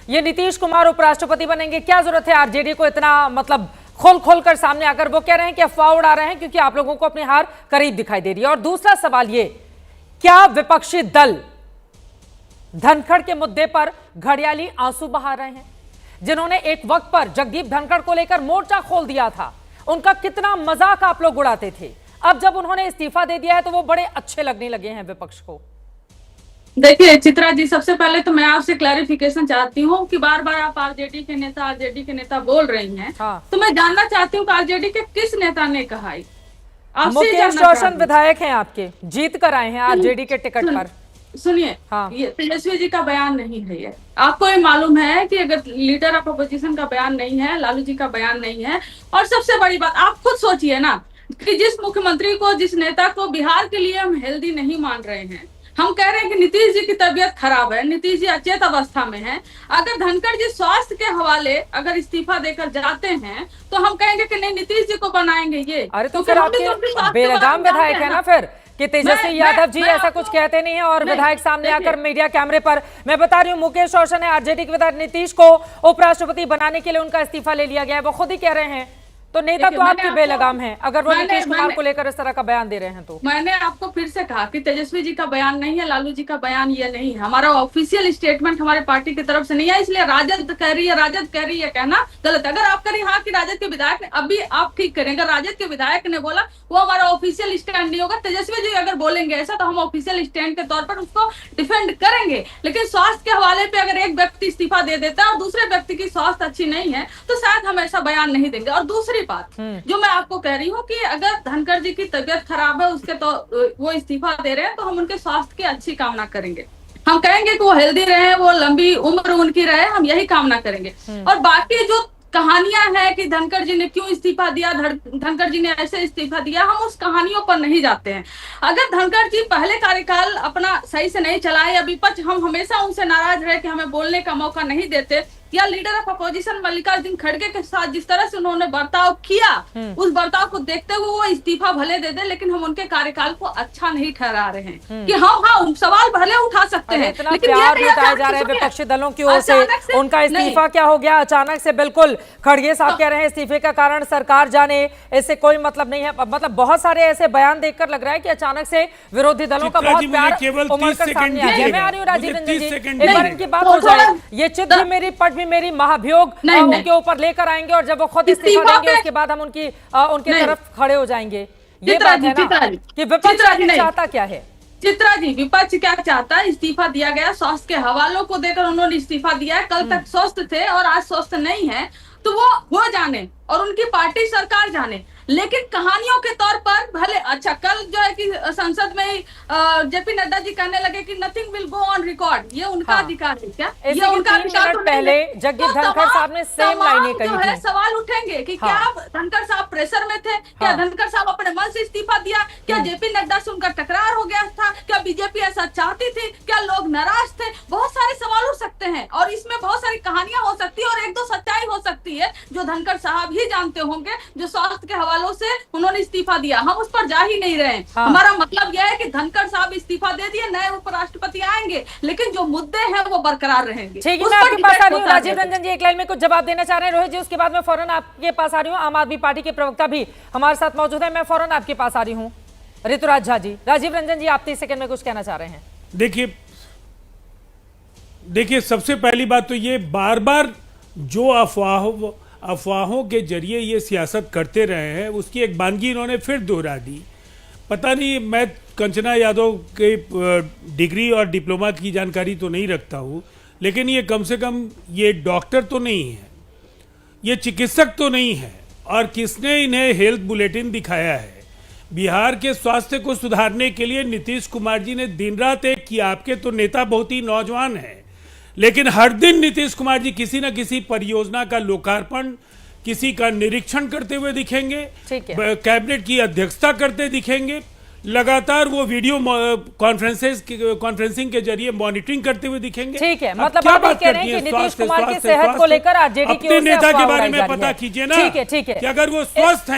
ये नीतीश कुमार उपराष्ट्रपति बनेंगे, क्या जरूरत है आरजेडी को इतना मतलब खोल खोल कर सामने आकर? वो कह रहे हैं कि अफवाह उड़ा रहे हैं क्योंकि आप लोगों को अपनी हार करीब दिखाई दे रही है। और दूसरा सवाल ये, क्या विपक्षी दल धनखड़ के मुद्दे पर घड़ियाली आंसू बहा रहे हैं? जिन्होंने एक वक्त पर जगदीप धनखड़ को लेकर मोर्चा खोल दिया था, उनका कितना मजाक आप लोग उड़ाते थे, अब जब उन्होंने इस्तीफा दे दिया है तो वो बड़े अच्छे लगने लगे हैं विपक्ष को। देखिए चित्रा जी, सबसे पहले तो मैं आपसे क्लैरिफिकेशन चाहती हूँ कि बार बार आप आरजेडी के नेता बोल रही हैं। हाँ। तो मैं जानना चाहती हूँ कि आरजेडी के किस नेता ने कहा है? मुकेश रोशन विधायक हैं आपके, जीत कर आए हैं आरजेडी के टिकट पर। सुनिए, हाँ। ये तेजस्वी जी का बयान नहीं है। ये आपको ये मालूम है कि अगर लीडर ऑफ अपोजिशन का बयान नहीं है, लालू जी का बयान नहीं है। और सबसे बड़ी बात, आप खुद सोचिए ना कि जिस मुख्यमंत्री को, जिस नेता को बिहार के लिए हम हेल्दी नहीं मान रहे हैं, हम कह रहे हैं कि नीतीश जी की तबीयत खराब है, नीतीश जी अचेत अवस्था में है, अगर धनखड़ जी स्वास्थ्य के हवाले अगर इस्तीफा देकर जाते हैं तो हम कहेंगे कि नहीं, नीतीश जी को बनाएंगे ये। अरे तो फिर आपके बेलगाम विधायक है ना फिर कि तेजस्वी यादव जी ऐसा कुछ कहते नहीं है और विधायक सामने आकर मीडिया कैमरे पर। मैं बता रही हूँ, मुकेश रोशन है आरजेडी के विधायक, नीतीश को उपराष्ट्रपति बनाने के लिए उनका इस्तीफा ले लिया गया है, वो खुद ही कह रहे हैं। तो नेता तो आपके बेलगाम हैं अगर वो नीतीश कुमार को लेकर इस तरह का बयान दे रहे हैं तो। मैंने आपको फिर से कहा कि तेजस्वी जी का बयान नहीं है, लालू जी का बयान ये नहीं है, हमारा ऑफिशियल स्टेटमेंट हमारे पार्टी की तरफ से नहीं है। इसलिए राजद कह रही है कहना गलत। अगर आप करें हाँ कि राजद के विधायक ने, अभी आप ठीक करें, अगर राजद के विधायक ने बोला वो हमारा ऑफिशियल स्टैंड नहीं होगा। तेजस्वी जी अगर बोलेंगे ऐसा तो हम ऑफिशियल स्टैंड के तौर पर उसको डिफेंड करेंगे। लेकिन स्वास्थ्य के हवाले पे अगर एक व्यक्ति इस्तीफा दे देता है और दूसरे व्यक्ति की स्वास्थ्य अच्छी नहीं है तो शायद हम ऐसा बयान नहीं देंगे। और दूसरी बात जो मैं आपको कह रही हूँ कि अगर धनखड़ जी की तबीयत खराब है, उसके तो वो इस्तीफा दे रहे हैं तो हम उनके स्वास्थ्य की अच्छी कामना करेंगे। हम कहेंगे कि वो हेल्दी रहे, वो लंबी उम्र उनकी रहे, हम यही कामना करेंगे। और बाकी जो कहानियां हैं कि धनखड़ जी ने क्यों इस्तीफा दिया, धनखड़ जी ने ऐसे इस्तीफा दिया, हम उस कहानियों पर नहीं जाते हैं। अगर धनखड़ जी पहले कार्यकाल अपना सही से नहीं चलाए या विपक्ष, हम हमेशा उनसे नाराज रहे कि हमें बोलने का मौका नहीं देते, या लीडर ऑफ अपोजिशन मल्लिकार्जुन खड़गे के साथ जिस तरह से उन्होंने बर्ताव किया, उस बर्ताव को देखते हुए वो इस्तीफा भले दे दे, लेकिन हम उनके कार्यकाल को अच्छा नहीं ठहरा रहे हैं। कि हाँ सवाल भले उठा सकते हैं, लेकिन प्यार लुटाए जा रहे हैं विपक्षी दलों की ओर से। उनका इस्तीफा क्या हो गया अचानक से? बिल्कुल, खड़गे साहब कह रहे हैं इस्तीफे का कारण सरकार जाने, इससे कोई मतलब नहीं है। मतलब बहुत सारे ऐसे बयान देखकर लग रहा है कि अचानक से विरोधी दलों का बहुत प्यार उमड़ कर सामने आ गया। मैं आ रही हूँ राजीव रंजन जी, एक बार इनकी बात हो जाए। ये चित्र मेरी पट भी मेरी महाभियोग उनके ऊपर लेकर आएंगे और जब वो खुद इस्तीफा देंगे उसके बाद हम उनकी तरफ खड़े हो जाएंगे। ये बात है ना कि विपक्ष चाहता क्या है? चित्रा जी, विपक्ष क्या चाहता है? इस्तीफा दिया गया, स्वास्थ्य के हवालों को देकर उन्होंने इस्तीफा दिया है। कल तक स्वस्थ थे और आज स्वस्थ नहीं है, तो वो जाने और उनकी पार्टी सरकार जाने। लेकिन कहानियों के तौर पर भले, अच्छा कल जो है कि संसद में ही जेपी नड्डा जी कहने लगे कि nothing will go on record, ये उनका अधिकार है क्या? ये उनका अधिकार तो पहले जगदीप धनखड़ साहब ने सेम लाइनें कही थी। सवाल उठेंगे कि क्या धनखड़ साहब प्रेशर में थे, क्या धनखड़ साहब अपने मन से इस्तीफा दिया, क्या जेपी नड्डा से उनका टकरार हो गया था, क्या बीजेपी ऐसा चाहती थी, क्या लोग नाराज थे? बहुत सारे सवाल उठ सकते हैं और इसमें बहुत सारी कहानियां हो सकती है और एक दो सच्चाई हो सकती है जो धनखड़ साहब ही जानते होंगे, जो स्वास्थ्य के हवालों से उन्होंने इस्तीफा दिया। हम उस पर जा ही नहीं रहे। हमारा मतलब यह है कि धनखड़ साहब इस्तीफा दे दिए, नए उपराष्ट्रपति आएंगे, लेकिन जो मुद्दे हैं वो बरकरार रहेंगे। ठीक है, मैं आपके पास आ रही हूँ। राजीव रंजन जी एक लाइन में कुछ जवाब देना चाह रहे हैं रोहित जी, उसके बाद मैं फौरन आपके पास आ रही हूँ। आम आदमी पार्टी के प्रवक्ता भी हमारे साथ मौजूद है, मैं फौरन आपके पास आ रही हूँ। ऋतुराज झा जी, राजीव रंजन जी आप 30 सेकंड में कुछ कहना चाह रहे हैं। देखिए सबसे पहली बात तो ये बार बार जो अफवाहों के जरिए ये सियासत करते रहे हैं उसकी एक बानगी इन्होंने फिर दोहरा दी। पता नहीं, मैं कंचना यादव के डिग्री और डिप्लोमा की जानकारी तो नहीं रखता हूँ, लेकिन ये कम से कम ये डॉक्टर तो नहीं है, ये चिकित्सक तो नहीं है। और किसने इन्हें हेल्थ बुलेटिन दिखाया है? बिहार के स्वास्थ्य को सुधारने के लिए नीतीश कुमार जी ने दिन रात एक किया। आपके तो नेता बहुत ही नौजवान हैं, लेकिन हर दिन नीतीश कुमार जी किसी न किसी परियोजना का लोकार्पण, किसी का निरीक्षण करते हुए दिखेंगे, कैबिनेट की अध्यक्षता करते दिखेंगे, लगातार वो वीडियो कॉन्फ्रेंसिंग के जरिए मॉनिटरिंग करते हुए दिखेंगे। ठीक है, मतलब आप कह रहे हैं कि नीतीश कुमार की सेहत को लेकर आरजेडी की ओर से अपने नेता के बारे में पता कीजिए ना कि अगर वो स्वस्थ हैं